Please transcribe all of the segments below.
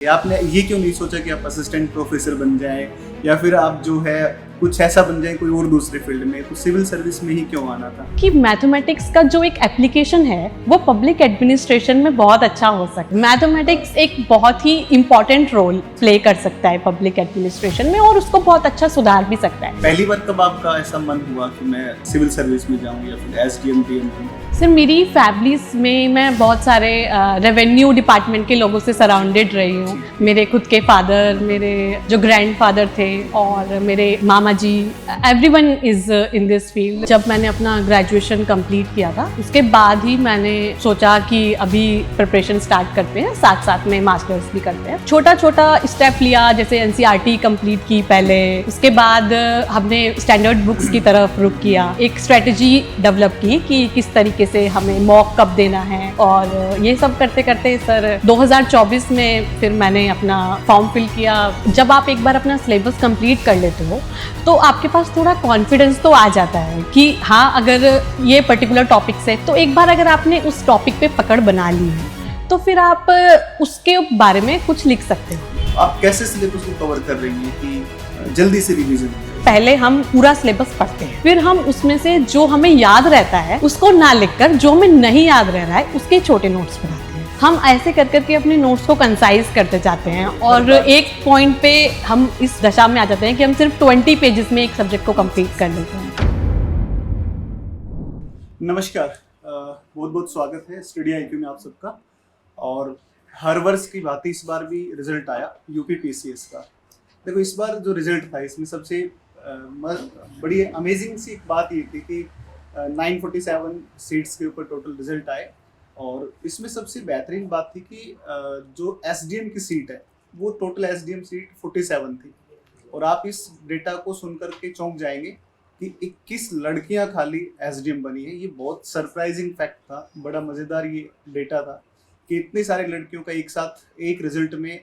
आपने ये क्यों नहीं सोचा कि आप असिस्टेंट प्रोफेसर बन जाएं या फिर आप जो है कुछ ऐसा बन जाएं कोई और दूसरे फील्ड में, तो सिविल सर्विस में ही क्यों आना था? कि मैथमेटिक्स का जो एक एप्लीकेशन है वो पब्लिक एडमिनिस्ट्रेशन में बहुत अच्छा हो सकता है। मैथमेटिक्स एक बहुत ही इम्पोर्टेंट रोल प्ले कर सकता है पब्लिक एडमिनिस्ट्रेशन में और उसको बहुत अच्छा सुधार भी सकता है। पहली बार कब आपका ऐसा मन हुआ कि मैं सिविल सर्विस में जाऊं या फिर एसडीएम डीएम? सर मेरी फैमिलीज में मैं बहुत सारे रेवेन्यू डिपार्टमेंट के लोगों से सराउंडेड रही हूँ। मेरे खुद के फादर, मेरे जो ग्रैंडफादर थे और मेरे मामा जी, everyone is in this field. जब मैंने अपना ग्रेजुएशन कंप्लीट किया था उसके बाद ही मैंने सोचा कि अभी प्रिपरेशन स्टार्ट करते हैं, साथ साथ में मास्टर्स भी करते हैं। छोटा छोटा स्टेप लिया, जैसे एनसीईआरटी कंप्लीट की पहले, उसके बाद हमने स्टैंडर्ड बुक्स की तरफ रुख किया, एक स्ट्रेटजी डेवलप की कि किस तरीके से हमें मॉक कब देना है, और ये सब करते करते सर 2024 में फिर मैंने अपना फॉर्म फिल किया। जब आप एक बार अपना सिलेबस कंप्लीट कर लेते हो तो आपके पास थोड़ा कॉन्फिडेंस तो आ जाता है कि हाँ, अगर ये पर्टिकुलर टॉपिक से, तो एक बार अगर आपने उस टॉपिक पे पकड़ बना ली है तो फिर आप उसके बारे में कुछ लिख सकते हो। आप कैसे सिलेबस को कवर कर रही हैं कि जल्दी से रिवीजन हो जाए? पहले हम पूरा सिलेबस पढ़ते हैं, फिर हम उसमें से जो हमें याद रहता है उसको ना लिखकर जो हमें नहीं याद रह रहा है उसके छोटे नोट्स बनाते हैं। हम ऐसे कर करके अपने नोट्स को कंसाइज करते जाते हैं और एक पॉइंट पे हम इस दशा में आ जाते हैं कि हम सिर्फ 20 पेजेस में एक सब्जेक्ट को कंप्लीट कर लेते हैं। नमस्कार, बहुत बहुत स्वागत है स्टडी आईक्यू में आप सबका। और हर वर्ष की बात इस बार भी रिजल्ट आया यूपी पीसीएस का। देखो, इस बार जो रिजल्ट था इसमें सबसे बड़ी अमेजिंग सी एक बात ये थी कि 947 सीट्स के ऊपर टोटल रिजल्ट आए। और इसमें सबसे बेहतरीन बात थी कि जो एसडीएम की सीट है वो टोटल एसडीएम सीट 47 थी। और आप इस डेटा को सुनकर के चौंक जाएंगे कि 21 लड़कियां खाली एसडीएम बनी है। ये बहुत सरप्राइजिंग फैक्ट था, बड़ा मज़ेदार ये डेटा था कि इतनी सारी लड़कियों का एक साथ एक रिजल्ट में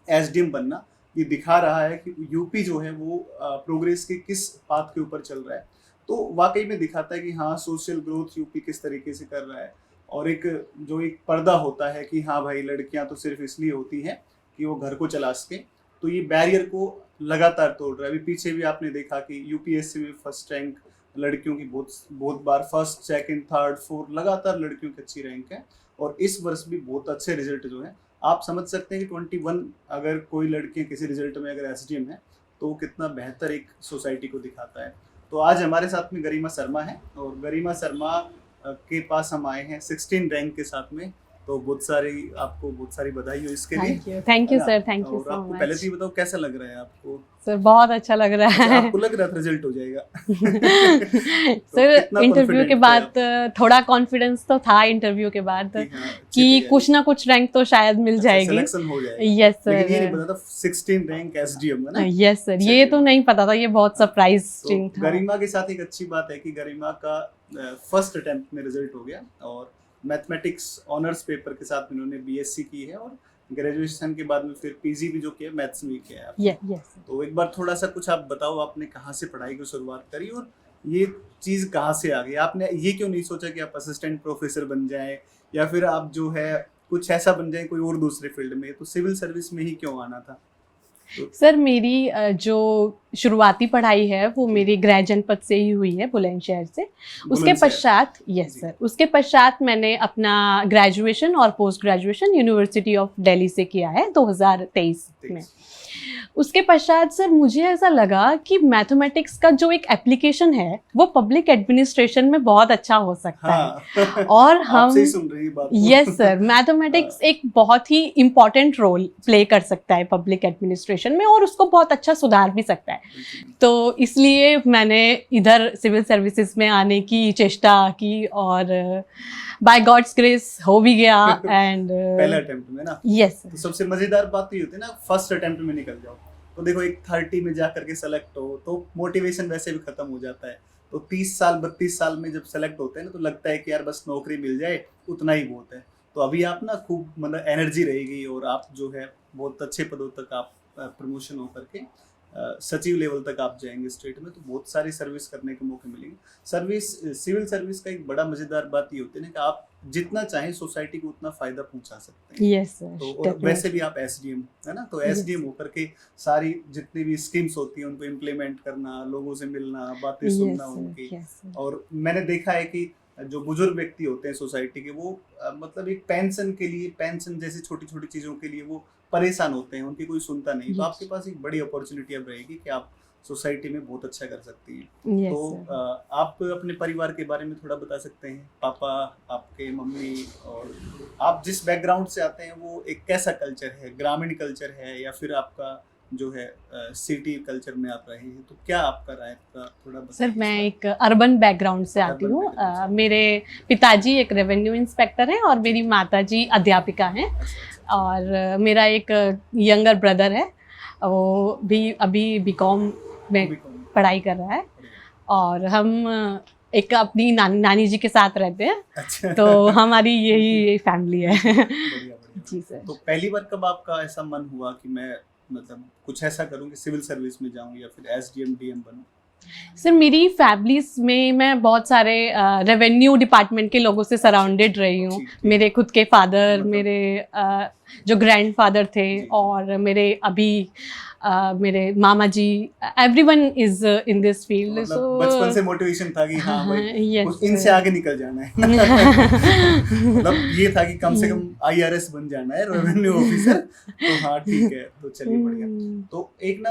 एसडीएम बनना। ये दिखा रहा है कि यूपी जो है वो प्रोग्रेस के किस पाथ के ऊपर चल रहा है। तो वाकई में दिखाता है कि हाँ, सोशल ग्रोथ यूपी किस तरीके से कर रहा है। और एक जो एक पर्दा होता है कि हाँ भाई, लड़कियां तो सिर्फ इसलिए होती हैं कि वो घर को चला सके, तो ये बैरियर को लगातार तोड़ रहा है। अभी पीछे भी आपने देखा कि यूपीएससी में फर्स्ट रैंक लड़कियों की बहुत बार, फर्स्ट, सेकंड, थर्ड, फोर्थ, लगातार लड़कियों की अच्छी रैंक है। और इस वर्ष भी बहुत अच्छे रिजल्ट जो है, आप समझ सकते हैं कि 21 अगर कोई लड़कियां किसी रिजल्ट में अगर एसडीएम है तो कितना बेहतर एक सोसाइटी को दिखाता है। तो आज हमारे साथ में गरिमा शर्मा है और गरिमा शर्मा के पास हम आए हैं 16 रैंक के साथ में। तो आपको बहुत सारी बधाई हो इसके लिए। Thank you sir, thank you और सो आपको मच। पहले तो ये बताओ कैसा लग रहा है आपको? सर बहुत अच्छा लग रहा है। आपको लग रहा था रिजल्ट हो जाएगा? सर कितना इंटरव्यू confident के थे बाद आप? थोड़ा कॉन्फिडेंस तो था इंटरव्यू के बाद कि हाँ, अच्छी कि तैयारी। कुछ ना कुछ रैंक तो शायद मिल जाएगी। सिलेक्शन हो जाएगा। यस लेकिन ये नहीं सर। पता था 16 रैंक एसडीएम है ना? यस सर, ये चलिए। तो नहीं पता था, ये बहुत सरप्राइजिंग तो था। गरिमा के साथ एक अच्छी बात है कि गरिमा का फर्स्ट अटेम्प्ट में रिजल्ट हो गया और मैथमेटिक्स ऑनर्स पेपर के साथ इन्होंने बीएससी की है और ग्रेजुएशन के बाद में फिर पीजी भी जो किया मैथ्स में किया है आपने। यस। तो एक बार थोड़ा सा कुछ आप बताओ, आपने कहाँ से पढ़ाई की शुरुआत करी और ये चीज़ कहाँ से आ गई? आपने ये क्यों नहीं सोचा कि आप असिस्टेंट प्रोफेसर बन जाएं या फिर आप जो है कुछ ऐसा बन जाएं कोई और दूसरे फील्ड में, तो सिविल सर्विस में ही क्यों आना था? सर मेरी जो शुरुआती पढ़ाई है वो मेरी गृह जनपद से ही हुई है, बुलंदशहर से। उसके पश्चात उसके पश्चात मैंने अपना ग्रेजुएशन और post graduation university of Delhi से किया है 2023 में। उसके पश्चात सर मुझे ऐसा लगा कि मैथमेटिक्स का जो एक एप्लीकेशन है वो पब्लिक एडमिनिस्ट्रेशन में बहुत अच्छा हो सकता है। और हम सही सुन रही बात। यस सर, मैथमेटिक्स एक बहुत ही इम्पोर्टेंट रोल प्ले कर सकता है पब्लिक एडमिनिस्ट्रेशन में और उसको बहुत अच्छा सुधार भी सकता है। तो इसलिए मैंने इधर सिविल सर्विसेज में आने की चेष्टा की और बाय गॉड्स ग्रेस हो भी गया। एंड पहले अटेम्प्ट में ना? यस। तो सबसे मजेदार बात तो ये होती है ना, फर्स्ट अटेम्प्ट में निकल जाओ तो देखो एक 30 में जा करके सेलेक्ट हो तो मोटिवेशन वैसे भी खत्म हो जाता है। तो 30 साल 32 साल में जब सेलेक्ट होते हैं ना तो लगता है कि यार बस नौकरी मिल जाए उतना ही बहुत है। तो अभी आप ना खूब मतलब एनर्जी रहेगी और आप जो है बहुत अच्छे पदों तक आप प्रमोशन होकर के सचिव लेवल तक आप जाएंगे स्टेट में। तो बहुत सारी सर्विस करने के मौके मिलेंगे। सिविल सर्विस का एक बड़ा मज़ेदार बात ये होती है ना कि आप जितना चाहे सोसाइटी को उतना फायदा पहुंचा सकते हैं। यस सर, तो और वैसे भी आप एसडीएम है ना, तो एसडीएम होकर के सारी जितनी भी स्कीम्स होती हैं उनको इम्प्लीमेंट करना, लोगों से मिलना, बातें सुनना उनकी। और मैंने देखा है कि जो बुजुर्ग व्यक्ति होते हैं सोसाइटी के, वो मतलब एक पेंशन के लिए, पेंशन जैसी छोटी छोटी चीजों के लिए वो परेशान होते हैं, उनकी कोई सुनता नहीं। तो आपके पास एक बड़ी अपॉर्चुनिटी अब रहेगी कि आप सोसाइटी में बहुत अच्छा कर सकती हैं। तो आप अपने परिवार के बारे में थोड़ा बता सकते हैं? पापा, आपके मम्मी, और आप जिस बैकग्राउंड से आते हैं वो एक कैसा कल्चर है? ग्रामीण कल्चर है या फिर आपका जो है सिटी कल्चर में आप रहे हैं? तो क्या आपका राय का थोड़ा बताइए। सर, मैं एक अर्बन बैकग्राउंड से आती हूँ। मेरे पिताजी एक रेवेन्यू इंस्पेक्टर हैं और मेरी माताजी अध्यापिका हैं। और मेरा एक यंगर ब्रदर है, वो भी अभी बीकॉम में पढ़ाई कर रहा है। और हम एक अपनी नानी जी के साथ रहते हैं। अच्छा। तो हमारी यही फैमिली है। बढ़िया। जी सर। तो पहली बार कब आपका ऐसा मन हुआ कि मैं मतलब कुछ ऐसा करूं कि सिविल सर्विस में जाऊं या फिर एसडीएम डीएम बनूं? सर, मेरी फैमिलीज में मैं बहुत सारे रेवेन्यू डिपार्टमेंट के लोगों से सराउंडेड रही हूँ। मेरे खुद के फादर, मेरे जो ग्रैंडफादर थे, और मेरे मामा जी, everyone is in this field. मतलब बचपन से मोटिवेशन था कि हाँ भाई yes, इनसे आगे निकल जाना है। मतलब ये था कि कम से कम आईआरएस बन जाना है, रेवेन्यू ऑफिसर। तो हाँ ठीक है, तो चलिए बढ़िया। तो एक ना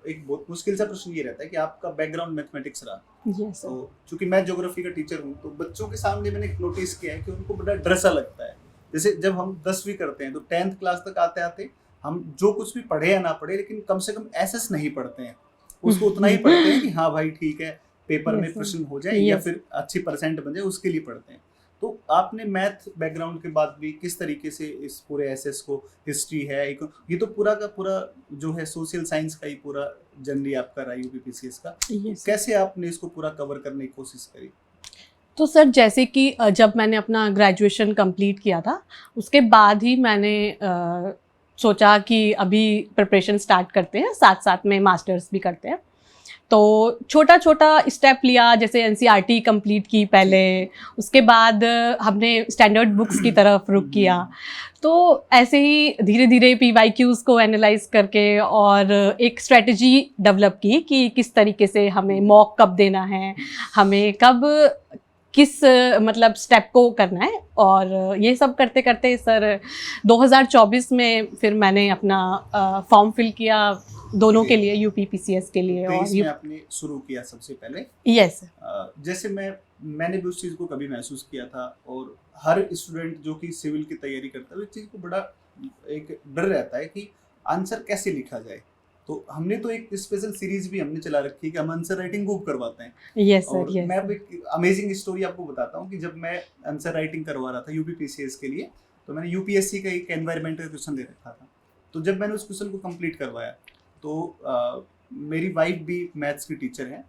एक बहुत मुश्किल सा प्रश्न ये रहता है कि आपका बैकग्राउंड मैथमेटिक्स रहा। yes, तो चूंकि मैं ज्योग्राफी का टीचर हूँ, तो बच्चों के सामने मैंने नोटिस किया है कि उनको बड़ा डर सा लगता है। जैसे जब हम 10वीं करते हैं तो 10th क्लास तक आते आते हम जो कुछ भी पढ़े या ना पढ़े, लेकिन कम से कम एसएस नहीं पढ़ते हैं। उसको उतना ही पढ़ते हैं कि हाँ भाई ठीक है, पेपर में प्रश्न हो जाए या फिर अच्छी परसेंट बन जाए, उसके लिए पढ़ते हैं। तो आपने मैथ बैकग्राउंड के बाद भी किस तरीके से इस पूरे एसएस को, हिस्ट्री है, ये तो पूरा का पूरा जो है सोशल साइंस का ही पूरा जर्नी आपका रहा यूपीपीसीएस का, कैसे आपने इसको पूरा कवर करने की कोशिश करी? तो सर, जैसे कि जब मैंने अपना ग्रेजुएशन कंप्लीट किया था, उसके बाद ही मैंने सोचा कि अभी प्रिपरेशन स्टार्ट करते हैं, साथ साथ में मास्टर्स भी करते हैं। तो छोटा छोटा स्टेप लिया, जैसे एनसीईआरटी कंप्लीट की पहले, उसके बाद हमने स्टैंडर्ड बुक्स की तरफ रुख किया। तो ऐसे ही धीरे धीरे पीवाईक्यूज़ को एनालाइज करके और एक स्ट्रेटजी डेवलप की कि किस तरीके से हमें मॉक कब देना है, हमें कब किस मतलब स्टेप को करना है। और ये सब करते करते सर 2024 में फिर मैंने अपना फॉर्म फिल किया दोनों के लिए, यूपीपीसीएस के लिए। और इसमें आपने शुरू किया सबसे पहले? यस। जैसे मैंने भी उस चीज़ को कभी महसूस किया था, और हर स्टूडेंट जो कि सिविल की तैयारी करता है, उस चीज़ को बड़ा एक डर रहता है कि आंसर कैसे लिखा जाए। तो हमने तो एक स्पेशल सीरीज भी हमने चला रखी है कि हम आंसर राइटिंग खूब करवाते हैं। Yes sir, yes. मैं अब एक अमेजिंग स्टोरी आपको बताता हूँ कि जब मैं आंसर राइटिंग करवा रहा था यूपीपीसीएस के लिए, तो मैंने यूपीएससी का एक एनवायरमेंट का क्वेश्चन दे रखा था। तो जब मैंने उस क्वेश्चन को कंप्लीट करवाया, तो मेरी वाइफ भी मैथ्स की टीचर है,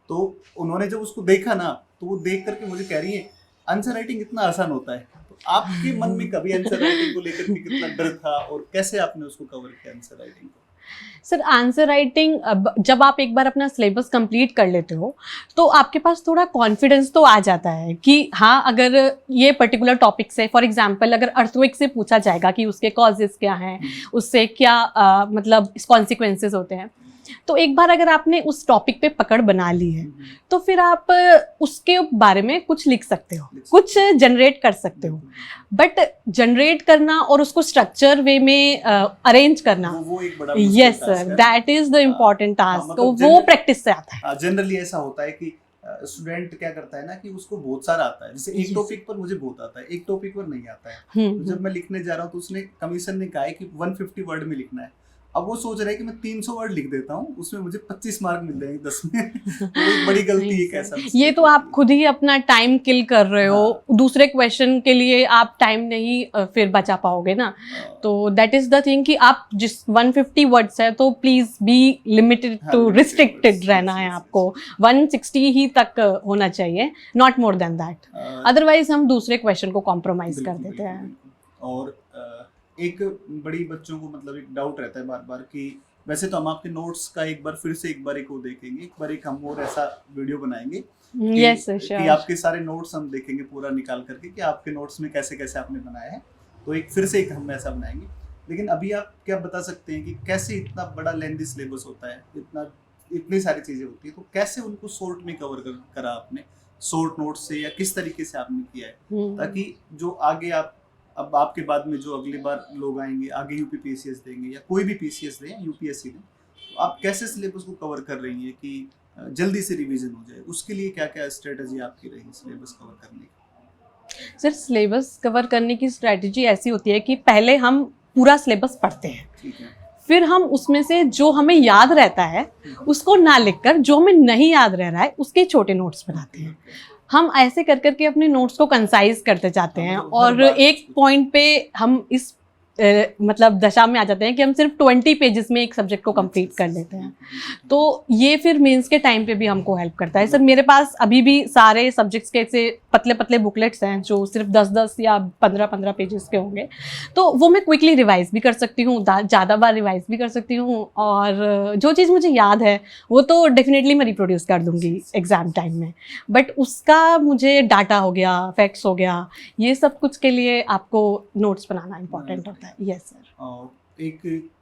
तो उन्होंने जब उसको देखा ना, तो वो देख करके मुझे कह रही है आंसर राइटिंग इतना आसान होता है। तो आपके मन में कभी आंसर राइटिंग को लेकर के कितना डर था, और कैसे आपने उसको कवर किया आंसर राइटिंग को? सर, आंसर राइटिंग जब आप एक बार अपना सिलेबस कंप्लीट कर लेते हो, तो आपके पास थोड़ा कॉन्फिडेंस तो आ जाता है कि हाँ, अगर ये पर्टिकुलर टॉपिक से, फॉर एग्जांपल अगर अर्थक्वेक से पूछा जाएगा कि उसके कॉजेस क्या हैं, उससे क्या मतलब कॉन्सिक्वेंसेस होते हैं, तो एक बार अगर आपने उस टॉपिक पे पकड़ बना ली है, तो फिर आप उसके बारे में कुछ लिख सकते हो, कुछ जनरेट कर सकते हो। बट जनरेट करना और उसको स्ट्रक्चर वे में अरेंज करना, वो एक बड़ा yes sir, that is the important task. तो वो प्रैक्टिस से आता है। जनरली ऐसा होता है कि स्टूडेंट क्या करता है ना कि उसको बहुत सारा आता है, जैसे एक टॉपिक पर मुझे बहुत आता है, एक टॉपिक पर नहीं आता है। तो जब मैं लिखने जा रहा हूँ, तो उसने कमीशन ने कहा है कि 150 वर्ड में लिखना है। अब वो सोच रहे हैं कि मैं 300 वर्ड लिख देता हूँ, उसमें मुझे 25 मार्क मिल जाएंगे 10 में। तो एक बड़ी गलती है। कैसा ये तो आप खुद ही अपना टाइम किल कर रहे हो। दूसरे क्वेश्चन के लिए आप टाइम नहीं फिर बचा पाओगे ना। तो दैट इज द थिंग कि आप जिस 150 वर्ड्स है, तो please be limited to restricted रहना है आपको। 160 ही तक होना चाहिए, not more than that. Otherwise हम दूसरे क्वेश्चन को कॉम्प्रोमाइज कर देते हैं। और एक बड़ी बच्चों को मतलब एक डाउट रहता है बार बार कि वैसे तो हम आपके नोट्स का एक बार एक वो देखेंगे, एक बार एक हम और ऐसा वीडियो बनाएंगे यस कि श्योर। आपके सारे नोट्स हम देखेंगे पूरा निकाल करके कि आपके नोट्स में कैसे कैसे आपने बनाया है, तो एक फिर से एक हम ऐसा बनाएंगे। लेकिन अभी आप क्या बता सकते हैं कि कैसे इतना बड़ा लेंथी सिलेबस होता है, इतनी सारी चीज़ें होती है, तो कैसे उनको शॉर्ट में करा आपने, शॉर्ट नोट्स से, या किस तरीके से आपने किया है, ताकि जो आगे अब आपके बाद में जो अगली बार लोग आएंगे, आगे यूपी पीसीएस देंगे या कोई भी पीसीएस दें, यूपीएससी दें, तो आप कैसे सिलेबस को कवर कर रही हैं कि जल्दी से रिवीजन हो जाए? उसके लिए क्या क्या स्ट्रेटजी आपकी रही सिलेबस कवर करने की? सर सिलेबस कवर करने की स्ट्रेटजी ऐसी होती है कि पहले हम पूरा सिलेबस पढ़ते हैं, ठीक है। फिर हम उसमें से जो हमें याद रहता है उसको ना लिखकर जो हमें नहीं याद रह रहा है उसके छोटे नोट्स बनाते हैं। हम ऐसे कर करके अपने नोट्स को कंसाइज करते जाते हैं और एक पॉइंट पे हम इस मतलब दशा में आ जाते हैं कि हम सिर्फ 20 पेजेस में एक सब्जेक्ट को कंप्लीट कर लेते हैं। तो ये फिर मेंस के टाइम पे भी हमको हेल्प करता है। सर मेरे पास अभी भी सारे सब्जेक्ट्स के ऐसे पतले पतले बुकलेट्स हैं जो सिर्फ 10-10 या 15-15 पेजेस के होंगे, तो वो मैं क्विकली रिवाइज भी कर सकती हूँ, ज़्यादा बार रिवाइज भी कर सकती हूँ, और जो चीज़ मुझे याद है वो तो डेफिनेटली मैं रिप्रोड्यूस कर दूँगी एग्ज़ाम टाइम में, बट उसका मुझे डाटा हो गया, फैक्ट्स हो गया, ये सब कुछ के लिए आपको नोट्स बनाना इंपॉर्टेंट होता है। Yes sir. और एक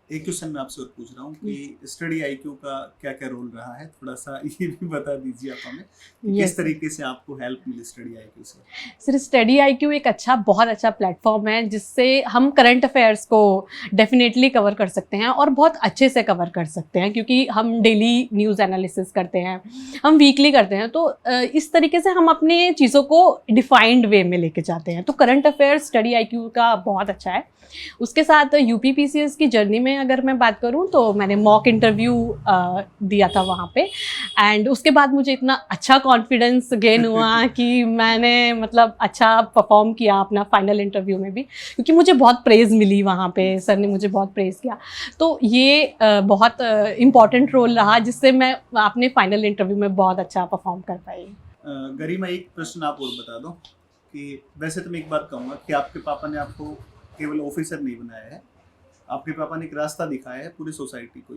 क्वेश्चन मैं आपसे और पूछ रहा हूँ कि स्टडी आईक्यू का क्या क्या रोल रहा है, थोड़ा सा ये भी बता दीजिए आप हमें कि किस तरीके से आपको हेल्प मिली स्टडी आईक्यू से? सर स्टडी आईक्यू एक बहुत अच्छा प्लेटफॉर्म है जिससे हम करंट अफेयर्स को डेफिनेटली कवर कर सकते हैं और बहुत अच्छे से कवर कर सकते हैं, क्योंकि हम डेली न्यूज़ एनालिसिस करते हैं, हम वीकली करते हैं, तो इस तरीके से हम अपने चीज़ों को डिफाइंड वे में लेके जाते हैं। तो करंट अफेयर्स स्टडी आईक्यू का बहुत अच्छा है। उसके साथ यूपी पीसीएस की जर्नी में अगर मैं बात करूं तो मैंने मॉक इंटरव्यू दिया था वहाँ पे, एंड उसके बाद मुझे इतना अच्छा कॉन्फिडेंस गेन हुआ कि मैंने मतलब अच्छा परफॉर्म किया अपना फाइनल इंटरव्यू में भी, क्योंकि मुझे बहुत प्रेज़ मिली वहाँ पे, सर ने मुझे बहुत प्रेज़ किया। तो ये बहुत इम्पॉर्टेंट रोल रहा जिससे मैं अपने फाइनल इंटरव्यू में बहुत अच्छा परफॉर्म कर पाई। गरिमा, एक प्रश्न आप और बता दो कि वैसे तो मैं एक बात कहूँगा कि आपके पापा ने आपको केवल ऑफिसर नहीं बनाया है, आपके पापा ने एक रास्ता दिखाया है पूरी सोसाइटी को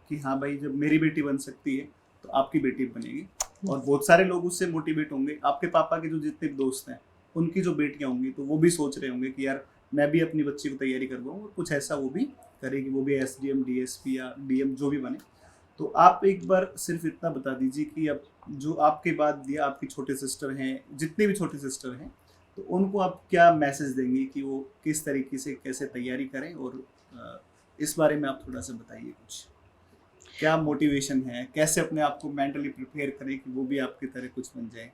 कि हाँ भाई, जब मेरी बेटी बन सकती है तो आपकी बेटी बनेगी, और बहुत सारे लोग उससे मोटिवेट होंगे। आपके पापा के जो जितने दोस्त हैं उनकी जो बेटियां होंगी तो वो भी सोच रहे होंगे कि यार मैं भी अपनी बच्ची को तैयारी करवाऊँ और कुछ ऐसा वो भी करेगी, वो भी एसडीएम, डीएसपी या डीएम जो भी बने। तो आप एक बार सिर्फ इतना बता दीजिए कि अब जो आपके बाद या आपकी छोटे सिस्टर हैं, जितने भी छोटे सिस्टर हैं, तो उनको आप क्या मैसेज देंगे कि वो किस तरीके से कैसे तैयारी करें, और इस बारे में आप थोड़ा सा बताइए कुछ, क्या मोटिवेशन है, कैसे अपने आप को मेंटली प्रिपेयर करें कि वो भी आपकी तरह कुछ बन जाए?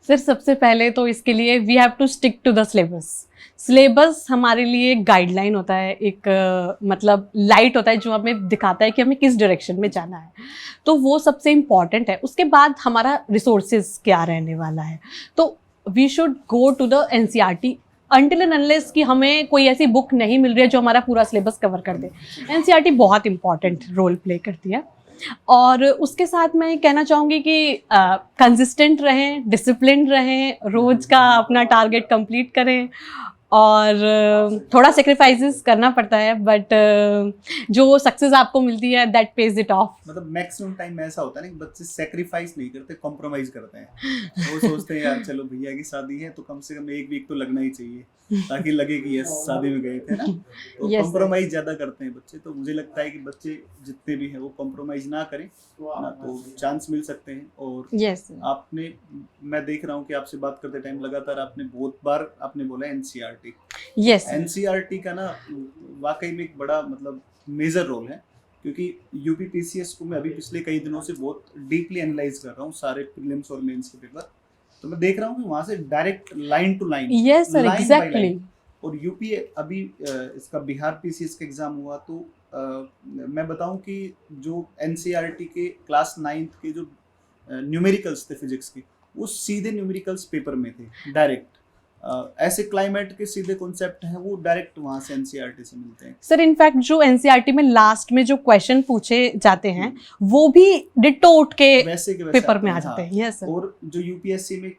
सर सबसे पहले तो इसके लिए we have to stick to the syllabus. Syllabus हमारे लिए एक गाइडलाइन होता है, एक मतलब लाइट होता है जो हमें दिखाता है कि हमें किस डायरेक्शन में जाना है, तो वो सबसे इम्पॉर्टेंट है। उसके बाद हमारा रिसोर्सेज क्या रहने वाला है, तो we should go to the NCERT until and unless कि हमें कोई ऐसी बुक नहीं मिल रही है जो हमारा पूरा सिलेबस कवर कर दे। एनसीईआरटी बहुत इंपॉर्टेंट रोल प्ले करती है। और उसके साथ मैं कहना चाहूँगी कि कंसिस्टेंट रहें, डिसिप्लिन रहें, रोज़ का अपना टारगेट कंप्लीट करें, और थोड़ा सेक्रीफाइसेस करना पड़ता है, बट जो सक्सेस आपको मिलती है दैट पेज इट ऑफ। मतलब मैक्सिमम टाइम में ऐसा होता है ना कि बच्चे सेक्रीफाइस नहीं करते, कॉम्प्रोमाइज करते हैं। वो सोचते हैं यार चलो भैया की शादी है तो कम से कम एक वीक तो लगना ही चाहिए ताकि लगे कि यस शादी में गए थे ना, तो कॉम्प्रोमाइज ज्यादा करते हैं बच्चे। तो मुझे लगता है कि बच्चे जितने भी हैं वो कॉम्प्रोमाइज ना करें ना, तो चांस मिल सकते हैं। और आपने, मैं देख रहा हूँ कि आपसे बात करते टाइम लगातार आपने बहुत बार आपने बोला एनसीईआरटी। एनसीईआरटी का ना वाकई में एक बड़ा मतलब मेजर रोल है, क्योंकि यूपी पीसीएस को मैं अभी पिछले कई दिनों से बहुत डीपली एनालाइज कर रहा हूँ, सारे प्रीलिम्स और मेंस के पेपर, तो मैं देख रहा हूँ कि वहाँ से direct line to line, yes sir exactly. और यूपी अभी इसका बिहार पीसीएस का एग्जाम हुआ तो मैं बताऊं कि जो एनसीईआरटी के क्लास 9th के जो न्यूमेरिकल्स थे फिजिक्स के, वो सीधे न्यूमेरिकल्स पेपर में थे डायरेक्ट। ऐसे क्लाइमेट के सीधे कॉन्सेप्ट हैं वो डायरेक्ट वहाँ से एनसीईआरटी से मिलते हैं। सर इनफैक्ट जो एनसीईआरटी में लास्ट में जो क्वेश्चन पूछे जाते हैं वो भी डिटोट के वैसे पेपर में आ जाते हैं। Yes sir. और जो यूपीएससी में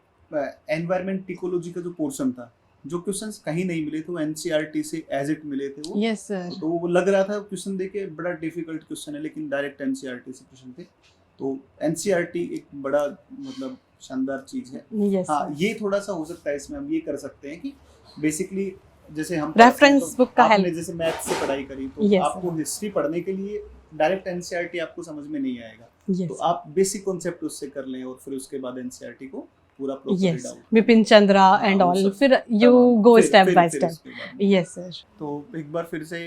एनवायरमेंट इकोलॉजी का जो पोर्शन था जो क्वेश्चंस कहीं नहीं मिले थे वो एनसीईआरटी से एज इट मिले थे वो। Yes sir. तो वो लग रहा था क्वेश्चन देके बड़ा डिफिकल्ट क्वेश्चन है, लेकिन डायरेक्ट एनसीईआरटी से क्वेश्चन थे। तो एनसीईआरटी एक बड़ा मतलब शानदार चीज है। यस हाँ, ये थोड़ा सा हो सकता है इसमें हम ये कर सकते हैं कि बेसिकली जैसे हम रेफरेंस बुक का आपने हेल्प। जैसे मैथ से पढ़ाई करी तो Yes, आपको हिस्ट्री पढ़ने के लिए डायरेक्ट एनसीईआरटी आपको समझ में नहीं आएगा, तो यस आप बेसिक कॉन्सेप्ट उससे कर लें और फिर उसके बाद एनसीईआरटी को पूरा properly yes down Vipin Chandra and वो ऑल, सब फिर you go step by step. उसके बाद यस सर। तो एक बार फिर से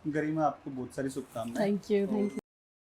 गरिमा आपको बहुत सारी शुभकामनाएं। Thank you.